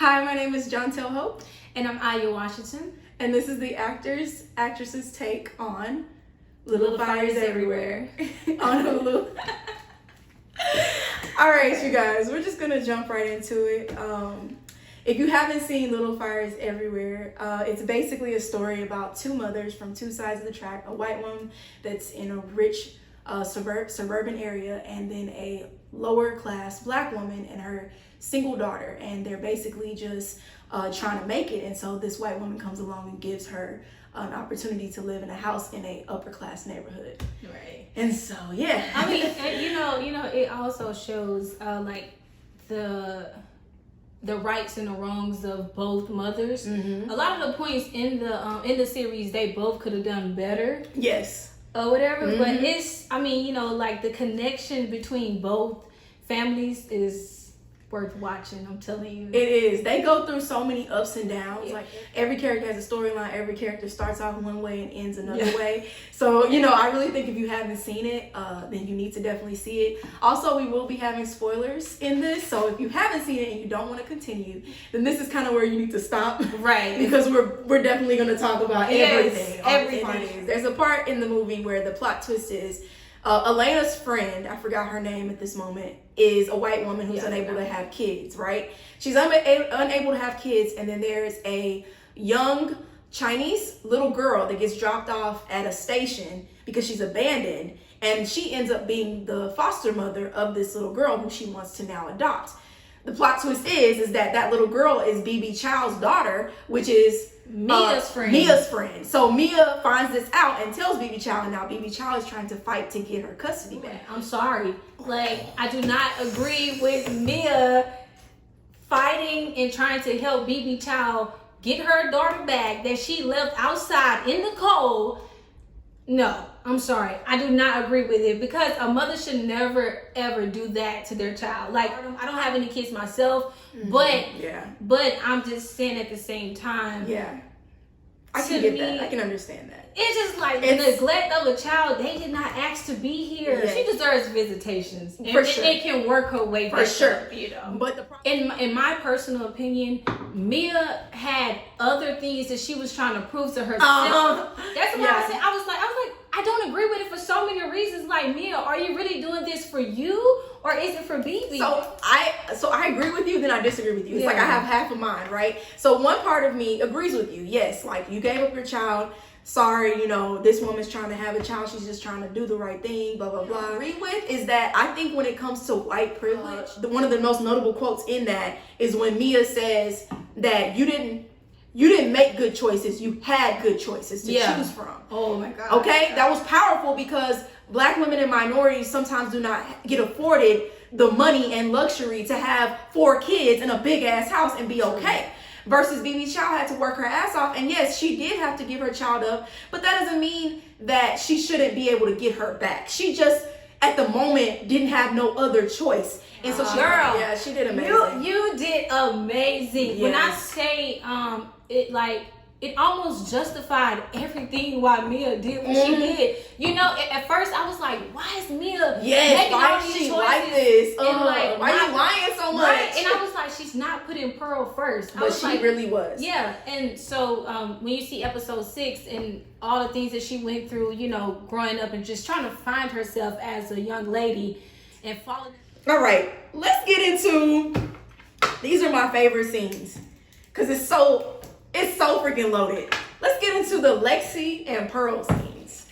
Hi, my name is Jontel Hope. And I'm Aya Washington. And this is the actresses take on Little Fires Everywhere on Hulu. All right, you guys, we're just gonna jump right into it. If you haven't seen Little Fires Everywhere, it's basically a story about two mothers from two sides of the track, a white woman that's in a rich suburban area, and then a lower class black woman and her single daughter, and they're basically just trying to make it. And so this white woman comes along and gives her an opportunity to live in a house in a upper class neighborhood. Right. And so yeah, I mean, and it also shows like the rights and the wrongs of both mothers. Mm-hmm. A lot of the points in the series, they both could have done better. Yes. Or whatever. Mm-hmm. But it's, like the connection between both families is worth watching. I'm telling you, it is. They go through so many ups and downs. Yeah. Like every character has a storyline. Every character starts off one way and ends another way. So I really think if you haven't seen it, then you need to definitely see it. Also, we will be having spoilers in this, so if you haven't seen it and you don't want to continue, then this is kind of where you need to stop, right? Because we're definitely going to talk about everything. Everything. There's a part in the movie where the plot twist is Elena's friend, I forgot her name at this moment, is a white woman who's unable to have kids, right? She's unable to have kids, and then there's a young Chinese little girl that gets dropped off at a station because she's abandoned, and she ends up being the foster mother of this little girl who she wants to now adopt. The plot twist is that little girl is BB Chow's daughter, which is Mia's friend. So Mia finds this out and tells BB Chow, and now BB Chow is trying to fight to get her custody back. I'm sorry. I do not agree with Mia fighting and trying to help BB Chow get her daughter back that she left outside in the cold. No, I'm sorry. I do not agree with it, because a mother should never ever do that to their child. I don't have any kids myself, but I'm just saying at the same time. Yeah. I can get that. I can understand that. It's just the neglect of a child. They did not ask to be here. Yeah. She deserves visitations. For sure. It can work her way back. For sure. But in my personal opinion, Mia had other things that she was trying to prove to herself. That's what I said. I was like, I don't agree with it for so many reasons. Like, Mia, are you really doing this for you, or is it for BB? So I agree with you, then I disagree with you. It's like I have half of mine, right? So one part of me agrees with you. Yes, you gave up your child. Sorry, this woman's trying to have a child. She's just trying to do the right thing, blah, blah, blah. Agree with is that I think when it comes to white privilege, one of the most notable quotes in that is when Mia says that you didn't make good choices. You had good choices to choose from. Oh my God. Okay? That was powerful, because black women and minorities sometimes do not get afforded the money and luxury to have 4 kids in a big ass house and be okay. Versus BB Chow had to work her ass off. And yes, she did have to give her child up, but that doesn't mean that she shouldn't be able to get her back. She just, at the moment, didn't have no other choice. And so she did amazing. You did amazing. Yes. When I say it almost justified everything why Mia did what she did. At first I was like, why is Mia making all these choices like this? And why are you lying so much? Right? And I was like, she's not putting Pearl first. But she really was. Yeah. And so when you see episode 6 and all the things that she went through, growing up and just trying to find herself as a young lady and following. All right, let's get into, these are my favorite scenes, because it's so freaking loaded. Let's get into the Lexi and Pearl scenes.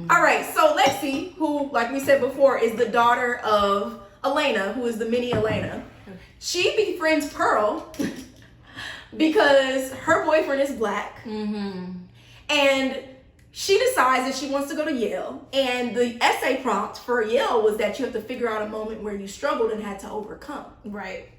All right, so Lexi, who, like we said before, is the daughter of Elena, who is the mini Elena. She befriends Pearl because her boyfriend is black. And she decides that she wants to go to Yale. And the essay prompt for Yale was that you have to figure out a moment where you struggled and had to overcome. Right.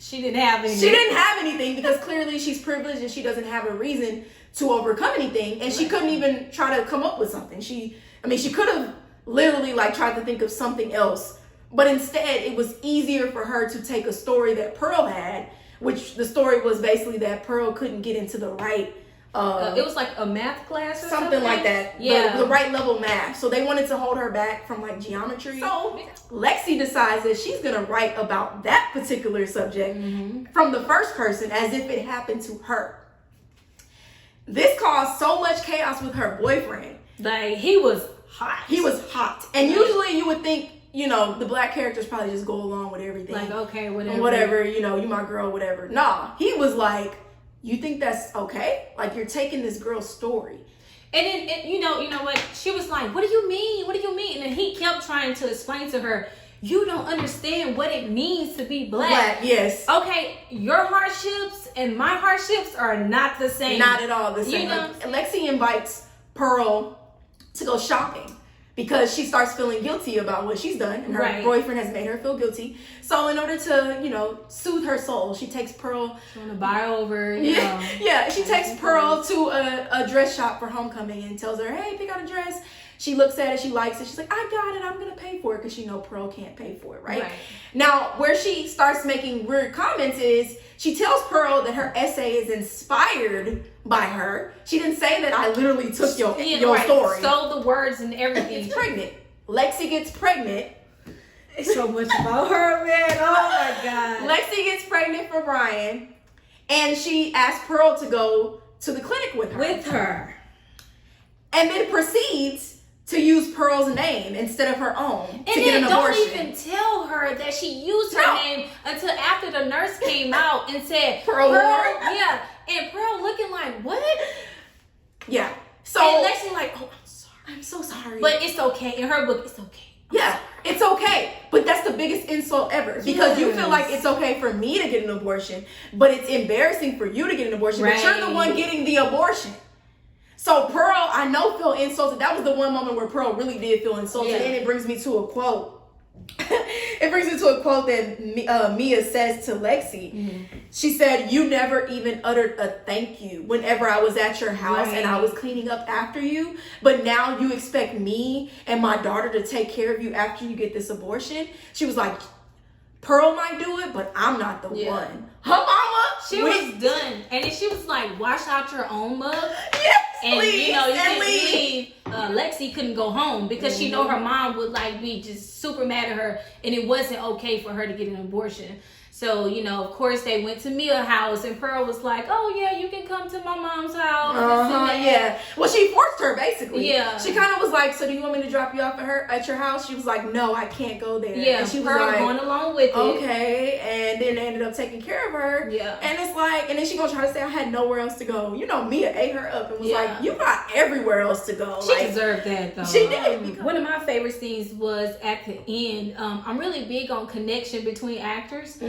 She didn't have anything. She didn't have anything because clearly she's privileged and she doesn't have a reason to overcome anything. And she couldn't even try to come up with something. She could have literally tried to think of something else. But instead, it was easier for her to take a story that Pearl had, which the story was basically that Pearl couldn't get into the right it was like a math class or something like that. Yeah. The right level math. So they wanted to hold her back from like geometry. So Lexi decides that she's going to write about that particular subject from the first person as if it happened to her. This caused so much chaos with her boyfriend. Like, he was hot. He was hot. And usually you would think, you know, the black characters probably just go along with everything. Like, okay, whatever. Whatever, you know, you my girl, whatever. Nah, he was like, you think that's okay? Like, you're taking this girl's story. And then, you know what? She was like, what do you mean? What do you mean? And then he kept trying to explain to her, you don't understand what it means to be black. Yes. Okay, your hardships and my hardships are not the same. Not at all the same. You know, Lexi invites Pearl to go shopping because she starts feeling guilty about what she's done, and her boyfriend has made her feel guilty. So in order to, you know, soothe her soul, she takes Pearl. She want to buy her over. Yeah, she takes Pearl to a dress shop for homecoming and tells her, hey, pick out a dress. She looks at it, she likes it. She's like, I got it, I'm going to pay for it, because she know Pearl can't pay for it, right? Now, where she starts making weird comments is she tells Pearl that her essay is inspired by her. She didn't say that I literally took your story. Stole the words and everything. It's pregnant. Lexi gets pregnant. It's so much about her, man. Oh, my God. Lexi gets pregnant for Brian, and she asks Pearl to go to the clinic with her. And then proceeds to use Pearl's name instead of her own to get an abortion. Don't even tell her that she used her name until after the nurse came out and said, Pearl. Yeah. And Pearl looking like, what? Yeah. So and Lexi like, oh, I'm sorry. I'm so sorry. But it's okay. In her book, it's okay. Yeah, it's okay. But that's the biggest insult ever. Because you feel like it's okay for me to get an abortion, but it's embarrassing for you to get an abortion. But you're the one getting the abortion. So Pearl, I know, feel insulted. That was the one moment where Pearl really did feel insulted. And it brings me to a quote. It brings me to a quote that Mia says to Lexi. She said, you never even uttered a thank you whenever I was at your house and I was cleaning up after you. But now you expect me and my daughter to take care of you after you get this abortion. She was like, Pearl might do it, but I'm not the one. Her mama, she was done. And then she was like, wash out your own mug. Yes, and please, you know, you didn't leave. Lexi couldn't go home because she know her mom would like be just super mad at her, and it wasn't okay for her to get an abortion. So, you know, of course, they went to Mia's house, and Pearl was like, oh, yeah, you can come to my mom's house. Yeah. Well, she forced her, basically. Yeah. She kind of was like, so do you want me to drop you off at your house? She was like, no, I can't go there. Yeah, and she was Pearl like, going along with it. Okay. And then they ended up taking care of her. Yeah. And it's like, and then she gonna try to say, I had nowhere else to go. You know, Mia ate her up and was like, you got everywhere else to go. She deserved that, though. She did. One of my favorite scenes was at the end. I'm really big on connection between actors.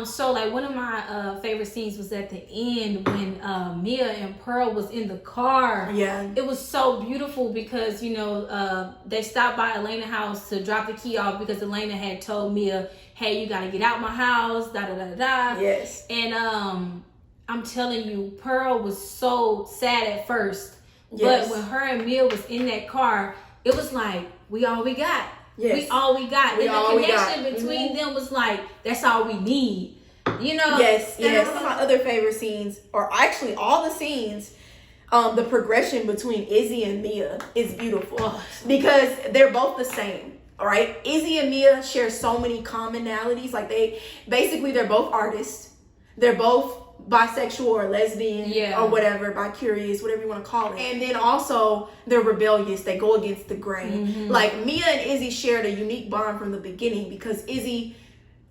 So like one of my favorite scenes was at the end when Mia and Pearl was in the car. Yeah. It was so beautiful because, you know, they stopped by Elena's house to drop the key off because Elena had told Mia, hey, you gotta get out my house, da-da-da-da. Yes. And I'm telling you, Pearl was so sad at first. Yes. But when her and Mia was in that car, it was like, we all we got. Yes. We all we got. And the connection between them was like, that's all we need. You know? Yes. One of my other favorite scenes, or actually all the scenes, the progression between Izzy and Mia is beautiful because they're both the same. All right. Izzy and Mia share so many commonalities. Like they're both artists. They're both bisexual or lesbian or whatever, bi-curious, whatever you want to call it. And then also they're rebellious. They go against the grain. Like Mia and Izzy shared a unique bond from the beginning because Izzy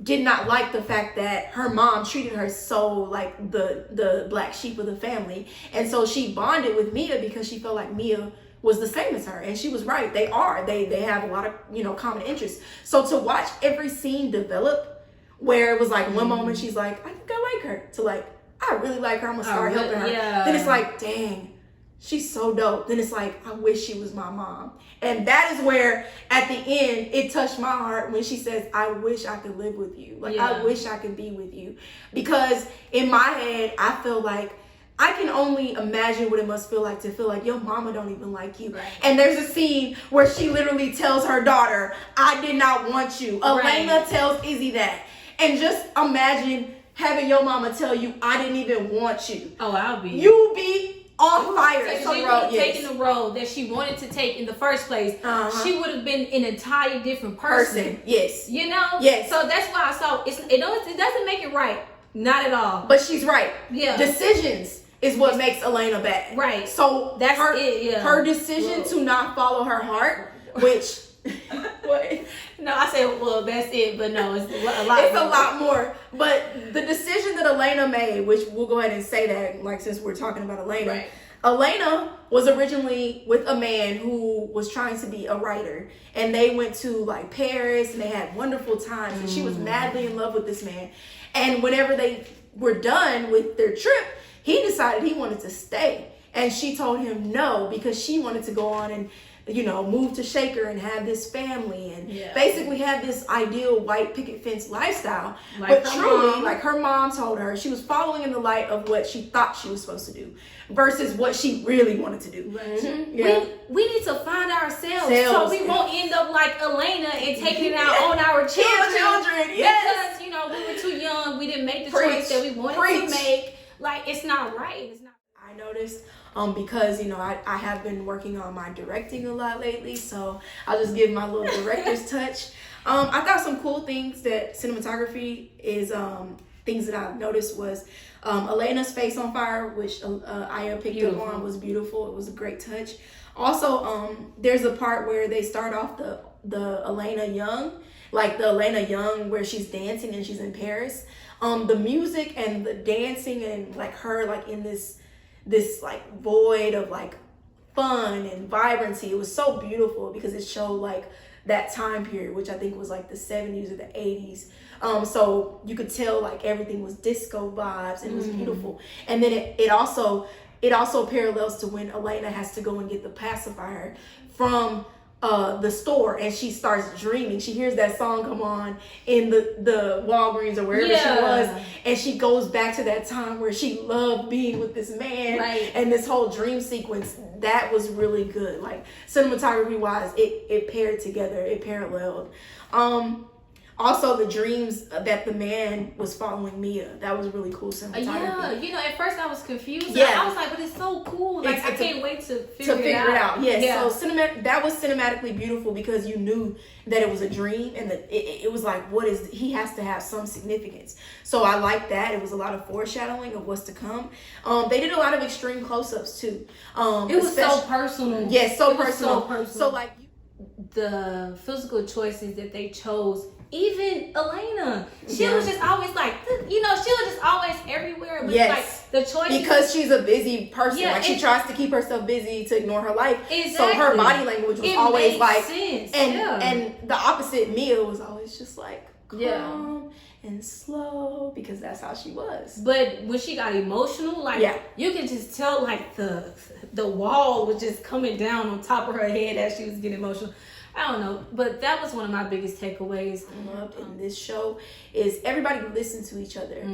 did not like the fact that her mom treated her so like the black sheep of the family. And so she bonded with Mia because she felt like Mia was the same as her. And she was right. They are. They have a lot of, you know, common interests. So to watch every scene develop where it was like one moment she's like, I think I like her, to like, I really like her, I'm gonna start helping her. Then it's like, dang, she's so dope. Then it's like, I wish she was my mom. And that is where, at the end, it touched my heart when she says, I wish I could live with you. Like, I wish I could be with you. Because in my head, I feel like, I can only imagine what it must feel like to feel like your mama don't even like you. Right. And there's a scene where she literally tells her daughter, I did not want you. Elena tells Izzy that. And just imagine having your mama tell you, I didn't even want you. Oh, I'll be. You'll be on fire. If So she would have taken the road that she wanted to take in the first place, she would have been an entirely different person. Yes. You know? Yes. So that's why I saw it doesn't make it right. Not at all. But she's right. Yeah. Decisions is what makes Elena bad. Right. So that's her, it. Yeah. Her decision to not follow her heart, which what? No, I said, well, that's it, but no, it's a lot. It's a lot more. But the decision that Elena made, which we'll go ahead and say that, like, since we're talking about Elena. Right. Elena was originally with a man who was trying to be a writer, and they went to like Paris and they had wonderful times, and she was madly in love with this man. And whenever they were done with their trip, he decided he wanted to stay, and she told him no because she wanted to go on and, you know, move to Shaker and have this family and basically have this ideal white picket fence lifestyle. But truly, like her mom told her, she was following in the light of what she thought she was supposed to do versus what she really wanted to do. Right. Yeah. We need to find ourselves so we won't end up like Elena and taking it out on our children. Yes. Because, you know, we were too young. We didn't make the choice that we wanted to make. Like, it's not right. It's not. I noticed because, you know, I have been working on my directing a lot lately, so I'll just give my little director's touch. I thought some cool things that cinematography is, things that I noticed was Elena's face on fire, which Aya picked up on, was beautiful. It was a great touch. Also, there's a part where they start off the Elena Young, like the Elena Young where she's dancing and she's in Paris. The music and the dancing and like her like in this like void of like fun and vibrancy. It was so beautiful because it showed like that time period, which I think was like the 70s or the 80s. So you could tell like everything was disco vibes and it was beautiful. And then it also parallels to when Elena has to go and get the pacifier from the store, and she starts dreaming. She hears that song come on in the Walgreens or wherever she was, and she goes back to that time where she loved being with this man, and this whole dream sequence. That was really good. Like cinematography wise, it paired together, it paralleled. Also, the dreams that the man was following Mia, that was really cool cinematography. Yeah, you know, at first I was confused. Yeah. I was like, but it's so cool. Like, I can't wait to figure it out. Yes, yeah. So that was cinematically beautiful because you knew that it was a dream and that it was like, he has to have some significance. So I like that. It was a lot of foreshadowing of what's to come. They did a lot of extreme close-ups too. It was so personal. Yes, so personal. So like the physical choices that they chose. Even Elena, she was just always like, you know, she was just always everywhere. But like the choices, because she's a busy person. Yeah, like she tries to keep herself busy to ignore her life. Exactly. So her body language was always like, sense. And the opposite, Mia was always just like calm and slow because that's how she was. But when she got emotional, like you can just tell, like the wall was just coming down on top of her head as she was getting emotional. I don't know, but that was one of my biggest takeaways. I loved in this show is everybody listen to each other,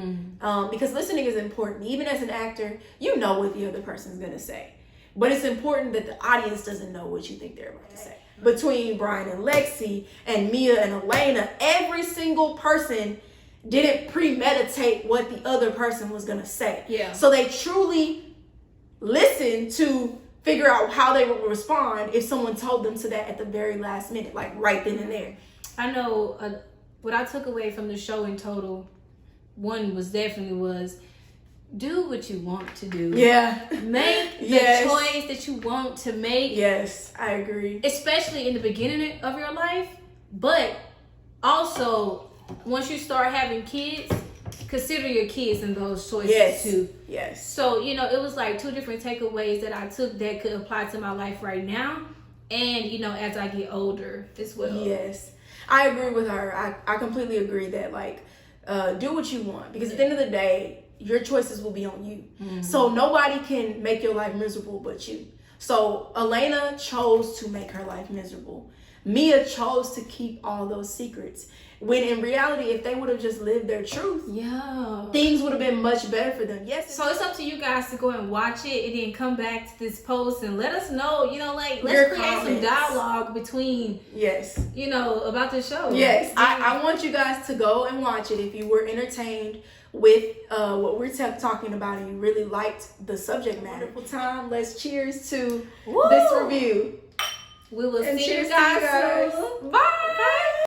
because listening is important. Even as an actor, you know what the other person's gonna say, but it's important that the audience doesn't know what you think they're about to say. Between Brian and Lexi and Mia and Elena, every single person didn't premeditate what the other person was gonna say. Yeah. So they truly listened to figure out how they would respond if someone told them to that at the very last minute, like right then and there. I know what I took away from the show in total, one was definitely do what you want to do. Yeah. Make the choice that you want to make. Yes, I agree. Especially in the beginning of your life, but also once you start having kids, consider your kids in those choices too. Yes. So, you know, it was like two different takeaways that I took that could apply to my life right now and, you know, as I get older as well. Yes. I agree with her. I completely agree that, like, do what you want because at the end of the day, your choices will be on you. Mm-hmm. So nobody can make your life miserable but you. So Elena chose to make her life miserable. Mia chose to keep all those secrets. When in reality, if they would have just lived their truth, things would have been much better for them. Yes. So it's up to you guys to go and watch it and then come back to this post and let us know, like, let's create some dialogue between, about the show. Yes. I want you guys to go and watch it if you were entertained with what we're talking about and you really liked the subject matter. Wonderful time. Let's cheers to this review. We will And see you cheers to guys you guys. soon. Bye.